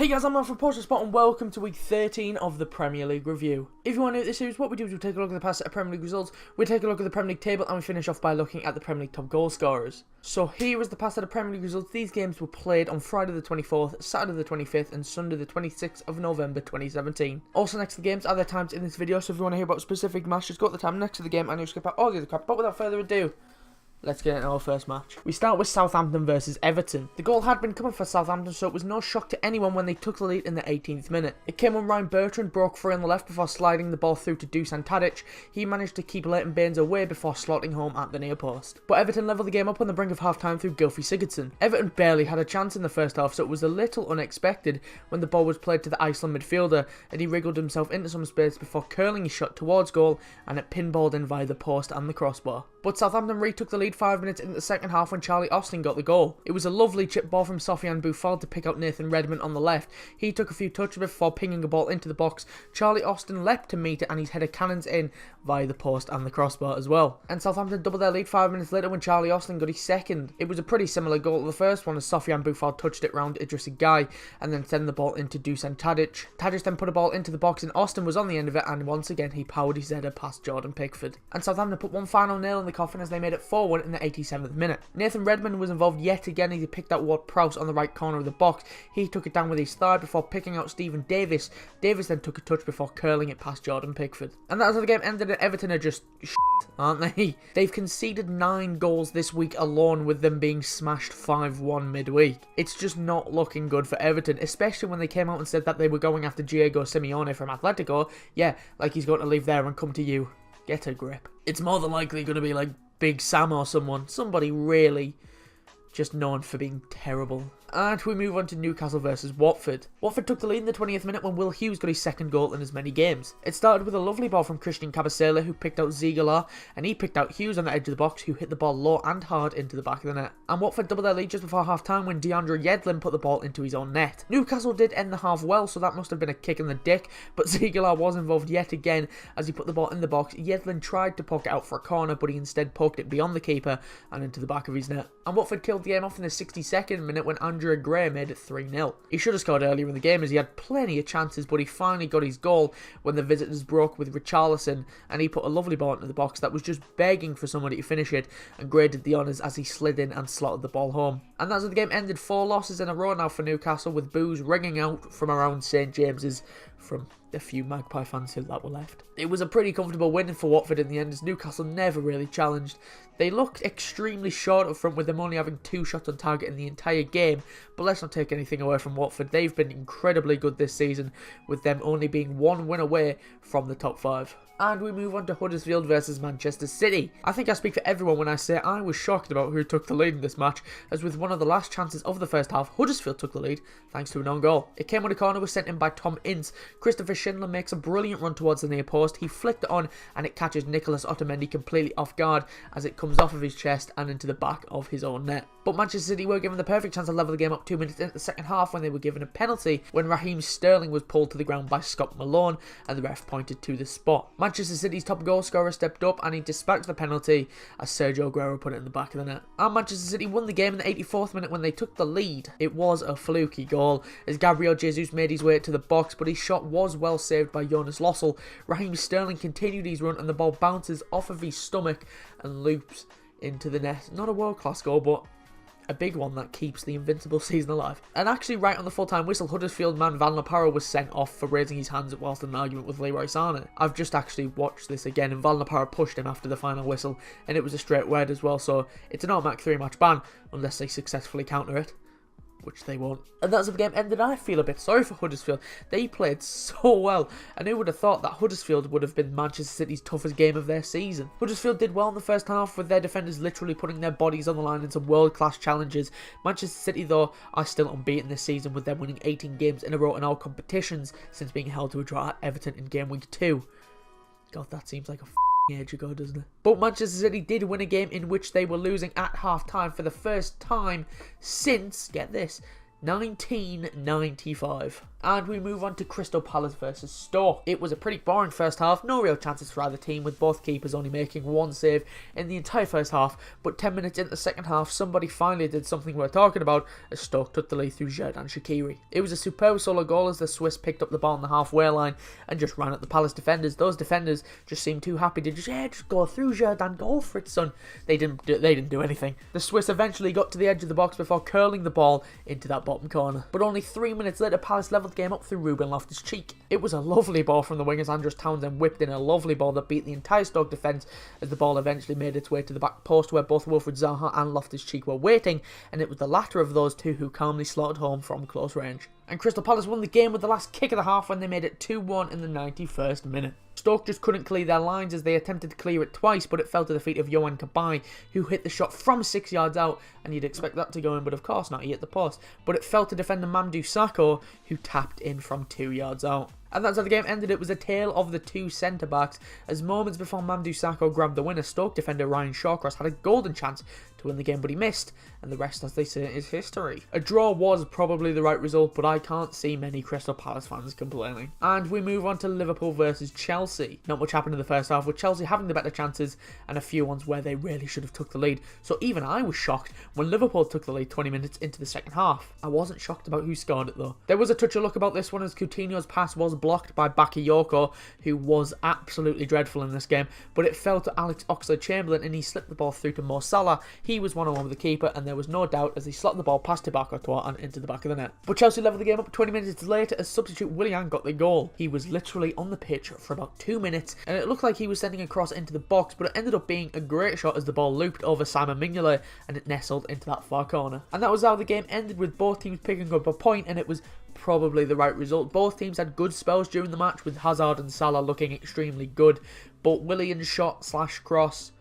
Hey guys, I'm Matt from Spot and welcome to week 13 of the Premier League review. If you want to know this series, what we do is we take a look at the past set of Premier League results, we take a look at the Premier League table, and we finish off by looking at the Premier League top goal scorers. So here is the past set of Premier League results. These games were played on Friday the 24th, Saturday the 25th, and Sunday the 26th of November 2017. Also next to the games are the times in this video, so if you want to hear about a specific match, just go to the time next to the game and you'll skip out all the other crap. But without further ado, let's get into our first match. We start with Southampton versus Everton. The goal had been coming for Southampton, so it was no shock to anyone when they took the lead in the 18th minute. It came when Ryan Bertrand broke free on the left before sliding the ball through to Dusan Tadic. He managed to keep Leighton Baines away before slotting home at the near post. But Everton levelled the game up on the brink of half-time through Gylfi Sigurdsson. Everton barely had a chance in the first half, so it was a little unexpected when the ball was played to the Iceland midfielder, and he wriggled himself into some space before curling his shot towards goal, and it pinballed in via the post and the crossbar. But Southampton retook the lead 5 minutes into the second half when Charlie Austin got the goal. It was a lovely chip ball from Sofiane Boufal to pick out Nathan Redmond on the left. He took a few touches before pinging a ball into the box. Charlie Austin leapt to meet it and his header cannons in via the post and the crossbar as well. And Southampton doubled their lead 5 minutes later when Charlie Austin got his second. It was a pretty similar goal to the first one as Sofiane Boufal touched it round Idrissa Gueye and then sent the ball into Dusan Tadic. Tadic then put a ball into the box and Austin was on the end of it, and once again he powered his header past Jordan Pickford. And Southampton put one final nail in the coffin as they made it 4-1 in the 87th minute. Nathan Redmond was involved yet again as he picked out Ward-Prowse on the right corner of the box. He took it down with his thigh before picking out Stephen Davis. Davis then took a touch before curling it past Jordan Pickford. And that's how the game ended, and Everton are just shit, aren't they? They've conceded 9 goals this week alone, with them being smashed 5-1 midweek. It's just not looking good for Everton, especially when they came out and said that they were going after Diego Simeone from Atletico. Yeah, like he's going to leave there and come to you. Get a grip. It's more than likely going to be like Big Sam or somebody really just known for being terrible. And we move on to Newcastle versus Watford. Watford took the lead in the 20th minute when Will Hughes got his second goal in as many games. It started with a lovely ball from Christian Kabasele, who picked out Ziegler, and he picked out Hughes on the edge of the box, who hit the ball low and hard into the back of the net. And Watford doubled their lead just before half-time when DeAndre Yedlin put the ball into his own net. Newcastle did end the half well, so that must have been a kick in the dick, but Ziegler was involved yet again as he put the ball in the box. Yedlin tried to poke it out for a corner, but he instead poked it beyond the keeper and into the back of his net. And Watford killed the game off in the 62nd minute when Andrea Gray made it 3-0. He should have scored earlier in the game as he had plenty of chances, but he finally got his goal when the visitors broke with Richarlison, and he put a lovely ball into the box that was just begging for somebody to finish it, and Gray did the honours as he slid in and slotted the ball home. And that's how the game ended. 4 losses in a row now for Newcastle, with boos ringing out from around St James's from the few Magpie fans who that were left. It was a pretty comfortable win for Watford in the end, as Newcastle never really challenged. They looked extremely short up front, with them only having 2 shots on target in the entire game, but let's not take anything away from Watford. They've been incredibly good this season, with them only being 1 win away from the top 5. And we move on to Huddersfield versus Manchester City. I think I speak for everyone when I say I was shocked about who took the lead in this match, as with one of the last chances of the first half, Huddersfield took the lead thanks to an own goal. It came when a corner was sent in by Tom Ince. Christopher Schindler makes a brilliant run towards the near post. He flicked it on and it catches Nicolas Otamendi completely off guard as it comes off of his chest and into the back of his own net. But Manchester City were given the perfect chance to level the game up 2 minutes into the second half when they were given a penalty when Raheem Sterling was pulled to the ground by Scott Malone and the ref pointed to the spot. Manchester City's top goal scorer stepped up and he dispatched the penalty as Sergio Aguero put it in the back of the net. And Manchester City won the game in the 84th minute when they took the lead. It was a fluky goal as Gabriel Jesus made his way to the box, but his shot was well saved by Jonas Lossell. Raheem Sterling continued his run and the ball bounces off of his stomach and loops into the net. Not a world-class goal, but a big one that keeps the invincible season alive. And actually, right on the full-time whistle, Huddersfield man Van La Parra was sent off for raising his hands whilst in an argument with Leroy Sané. I've just actually watched this again, and Van La Parra pushed him after the final whistle, and it was a straight word as well, so it's an automatic 3-match ban, unless they successfully counter it, which they won't. And that's how the game ended. I feel a bit sorry for Huddersfield. They played so well, and who would have thought that Huddersfield would have been Manchester City's toughest game of their season. Huddersfield did well in the first half, with their defenders literally putting their bodies on the line in some world-class challenges. Manchester City, though, are still unbeaten this season, with them winning 18 games in a row in all competitions since being held to a draw at Everton in Gameweek 2. God, that seems like a age ago, doesn't it? But Manchester City did win a game in which they were losing at half-time for the first time since, get this, 1995. And we move on to Crystal Palace versus Stoke. It was a pretty boring first half, no real chances for either team, with both keepers only making one save in the entire first half, but 10 minutes into the second half, somebody finally did something worth talking about as Stoke took the lead through Xherdan Shaqiri. It was a superb solo goal as the Swiss picked up the ball on the halfway line and just ran at the Palace defenders. Those defenders just seemed too happy to just go through Xherdan, go for it, son. They didn't do anything. The Swiss eventually got to the edge of the box before curling the ball into that bottom corner. But only 3 minutes later, Palace levelled the game up through Ruben Loftus-Cheek. It was a lovely ball from the wingers. Andros Townsend whipped in a lovely ball that beat the entire Stoke defence as the ball eventually made its way to the back post where both Wilfried Zaha and Loftus-Cheek were waiting, and it was the latter of those two who calmly slotted home from close range. And Crystal Palace won the game with the last kick of the half when they made it 2-1 in the 91st minute. Stoke just couldn't clear their lines as they attempted to clear it twice, but it fell to the feet of Yohan Cabaye, who hit the shot from 6 yards out, and you'd expect that to go in, but of course not, he hit the post. But it fell to defender Mamadou Sakho, who tapped in from 2 yards out. And that's how the game ended. It was a tale of the two centre-backs, as moments before Mamadou Sakho grabbed the winner, Stoke defender Ryan Shawcross had a golden chance to win the game, but he missed, and the rest, as they say, is history. A draw was probably the right result, but I can't see many Crystal Palace fans complaining. And we move on to Liverpool versus Chelsea. Not much happened in the first half, with Chelsea having the better chances and a few ones where they really should have took the lead. So even I was shocked when Liverpool took the lead 20 minutes into the second half. I wasn't shocked about who scored it though. There was a touch of luck about this one as Coutinho's pass was blocked by Bakayoko, who was absolutely dreadful in this game, but it fell to Alex Oxlade-Chamberlain and he slipped the ball through to Mo Salah. He was one-on-one with the keeper, and there was no doubt as he slotted the ball past Thibaut Courtois and into the back of the net. But Chelsea levelled the game up 20 minutes later as substitute Willian got the goal. He was literally on the pitch for about 2 minutes, and it looked like he was sending a cross into the box, but it ended up being a great shot as the ball looped over Simon Mignolet and it nestled into that far corner. And that was how the game ended, with both teams picking up a point, and it was probably the right result. Both teams had good spells during the match, with Hazard and Salah looking extremely good, but Willian's shot / cross,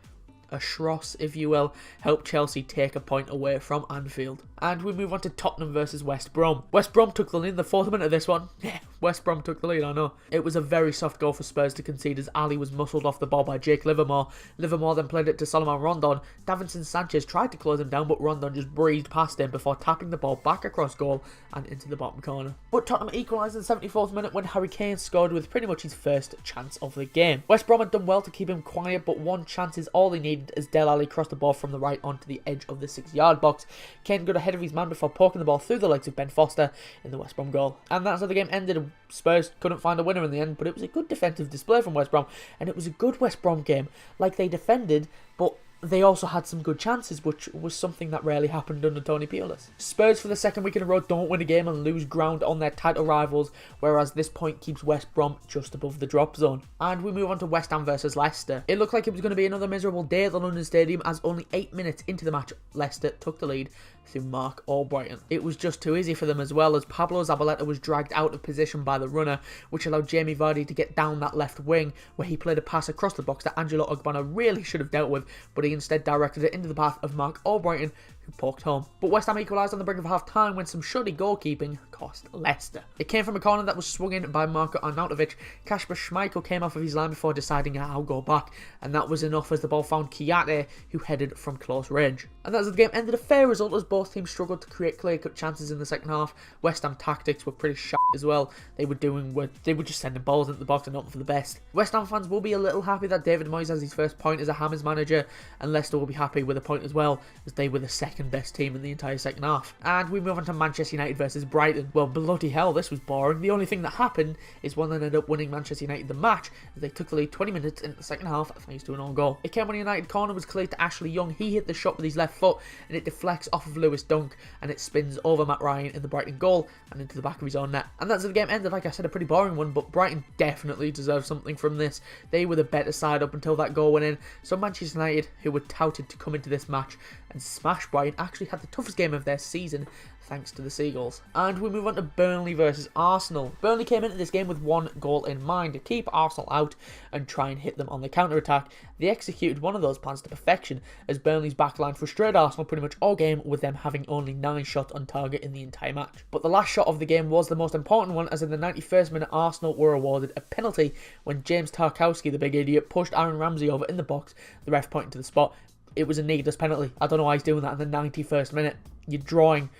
a Schross if you will, helped Chelsea take a point away from Anfield. And we move on to Tottenham versus West Brom. West Brom took the lead in the 4th minute of this one. Yeah, West Brom took the lead, I know. It was a very soft goal for Spurs to concede as Ali was muscled off the ball by Jake Livermore. Livermore then played it to Solomon Rondon. Davinson Sanchez tried to close him down, but Rondon just breezed past him before tapping the ball back across goal and into the bottom corner. But Tottenham equalised in the 74th minute when Harry Kane scored with pretty much his first chance of the game. West Brom had done well to keep him quiet, but one chance is all they needed as Dele Alli crossed the ball from the right onto the edge of the 6-yard box. Kane got ahead of his man before poking the ball through the legs of Ben Foster in the West Brom goal. And that's how the game ended. Spurs couldn't find a winner in the end, but it was a good defensive display from West Brom, and it was a good West Brom game. Like, they defended, but they also had some good chances, which was something that rarely happened under Tony Pulis. Spurs for the second week in a row don't win a game and lose ground on their title rivals, whereas this point keeps West Brom just above the drop zone. And we move on to West Ham versus Leicester. It looked like it was going to be another miserable day at the London Stadium, as only 8 minutes into the match, Leicester took the lead through Mark Albrighton. It was just too easy for them, as well as Pablo Zabaleta was dragged out of position by the runner, which allowed Jamie Vardy to get down that left wing, where he played a pass across the box that Angelo Ogbonna really should have dealt with, but he instead directed it into the path of Mark Albrighton, who poked home. But West Ham equalised on the brink of half-time when some shoddy goalkeeping cost Leicester. It came from a corner that was swung in by Marko Arnautovic. Kasper Schmeichel came off of his line before deciding I'll go back, and that was enough as the ball found Kiate, who headed from close range. And that's how the game ended, a fair result as both teams struggled to create clear-cut chances in the second half. West Ham tactics were pretty shit as well. They were just sending balls into the box and hoping for the best. West Ham fans will be a little happy that David Moyes has his first point as a Hammers manager, and Leicester will be happy with a point as well, as they were the second best team in the entire second half. And we move on to Manchester United versus Brighton. Well, bloody hell, this was boring. The only thing that happened is one that ended up winning Manchester United the match, as they took the lead 20 minutes into the second half thanks to an own goal. It came when United corner was cleared to Ashley Young. He hit the shot with his left foot, and it deflects off of Lewis Dunk, and it spins over Matt Ryan in the Brighton goal and into the back of his own net. And that's how the game ended. Like I said, a pretty boring one, but Brighton definitely deserved something from this. They were the better side up until that goal went in. So Manchester United, who were touted to come into this match and smash Brighton, actually had the toughest game of their season thanks to the Seagulls. And we move on to Burnley versus Arsenal. Burnley came into this game with one goal in mind: to keep Arsenal out and try and hit them on the counter-attack. They executed one of those plans to perfection, as Burnley's backline frustrated Arsenal pretty much all game, with them having only 9 shots on target in the entire match. But the last shot of the game was the most important one, as in the 91st minute Arsenal were awarded a penalty when James Tarkowski, the big idiot, pushed Aaron Ramsey over in the box, the ref pointing to the spot. It was a needless penalty. I don't know why he's doing that in the 91st minute. You're drawing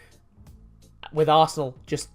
with Arsenal. Just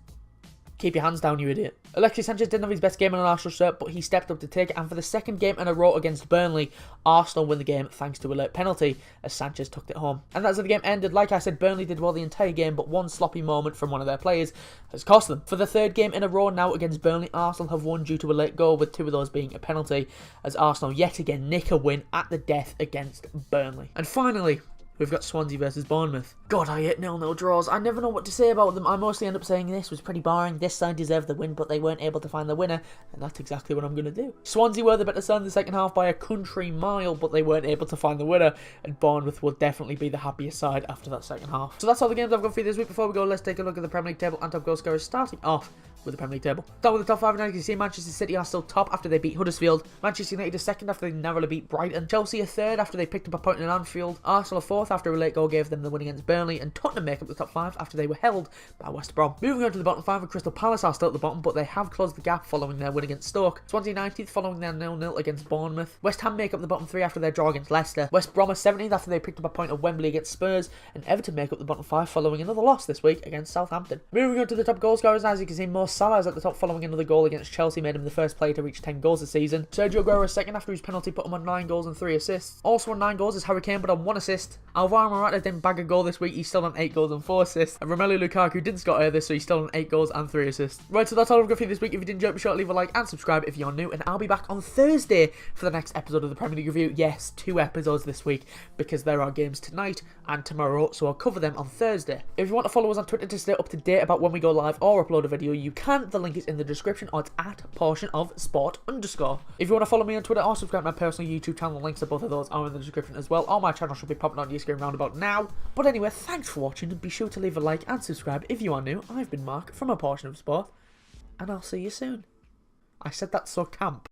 keep your hands down, you idiot. Alexis Sanchez didn't have his best game in an Arsenal shirt, but he stepped up to take it, and for the second game in a row against Burnley, Arsenal win the game thanks to a late penalty as Sanchez tucked it home. And that's how the game ended. Like I said, Burnley did well the entire game, but one sloppy moment from one of their players has cost them. For the third game in a row now against Burnley, Arsenal have won due to a late goal, with 2 of those being a penalty, as Arsenal yet again nick a win at the death against Burnley. And finally, we've got Swansea versus Bournemouth. God, I hate 0-0 draws. I never know what to say about them. I mostly end up saying this was pretty boring. This side deserved the win, but they weren't able to find the winner. And that's exactly what I'm going to do. Swansea were the better side in the second half by a country mile, but they weren't able to find the winner. And Bournemouth will definitely be the happiest side after that second half. So that's all the games I've got for you this week. Before we go, let's take a look at the Premier League table and top goal scorers, starting off with the Premier League table. Start with the top 5 now. You can see Manchester City are still top after they beat Huddersfield. Manchester United are second after they narrowly beat Brighton. Chelsea are third after they picked up a point in Anfield. Arsenal are fourth after a late goal gave them the win against Burnley. And Tottenham make up the top 5 after they were held by West Brom. Moving on to the bottom 5, and Crystal Palace are still at the bottom, but they have closed the gap following their win against Stoke. Swansea 19th following their 0-0 against Bournemouth. West Ham make up the bottom 3 after their draw against Leicester. West Brom are 17th after they picked up a point at Wembley against Spurs. And Everton make up the bottom 5 following another loss this week against Southampton. Moving on to the top goal scorers, as you can see, Mo Salah is at the top following another goal against Chelsea, made him the first player to reach 10 goals this season. Sergio Aguero is second after his penalty put him on 9 goals and 3 assists. Also on 9 goals is Harry Kane, but on 1 assist. Alvaro Morata didn't bag a goal this week, he's still on 8 goals and 4 assists. And Romelu Lukaku didn't score either, so he's still on 8 goals and 3 assists. Right, so that's all I've got for you this week. If you did enjoy it, be sure to leave a like and subscribe if you're new, and I'll be back on Thursday for the next episode of the Premier League Review. Yes, 2 episodes this week, because there are games tonight and tomorrow, so I'll cover them on Thursday. If you want to follow us on Twitter to stay up to date about when we go live or upload a video, you can. The link is in the description, or it's at @portionofsport_. If you want to follow me on Twitter or subscribe to my personal YouTube channel, the links to both of those are in the description as well. All my channels should be popping on your screen round about now. But anyway, thanks for watching, and be sure to leave a like and subscribe if you are new. I've been Mark from A Portion of Sport, and I'll see you soon. I said that so camp.